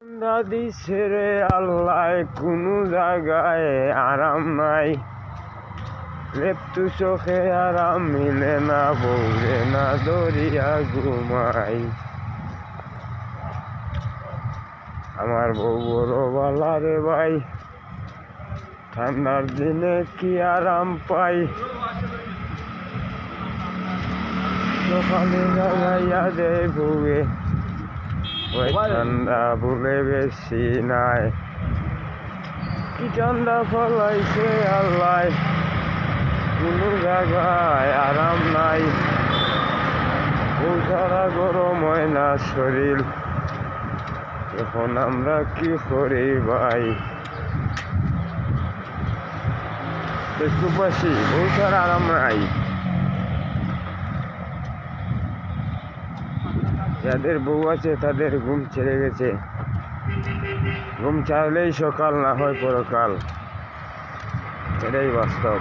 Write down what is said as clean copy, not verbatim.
দাদি ছেড়ে আল্লাহ কোনো জায়গায় আরাম নাই, রেপ্তু চোখে আরাম মিলে না, বৌরে না দরিয়া ঘুমাই। আমার বউ বড় বালা রে ভাই, ঠান্ডার দিনে কি আরাম পাই। সকালে জাগাইয়া দে বউয়ে, ওই ঠান্ডা বলে বেশি নাই। কি ঠান্ডা ফলাইছে আল্লাহ, কোনো জায়গায় আরাম নাই। বউ ছাড়া গরম হয় না শরীর, এখন আমরা কি করি ভাই। দেশবাসী, বউ ছাড়া আরাম নাই। যাদের বউ আছে তাদের ঘুম ছেড়ে গেছে, ঘুম ছাড়লেই সকাল, না হয় পরকাল, এটাই বাস্তব।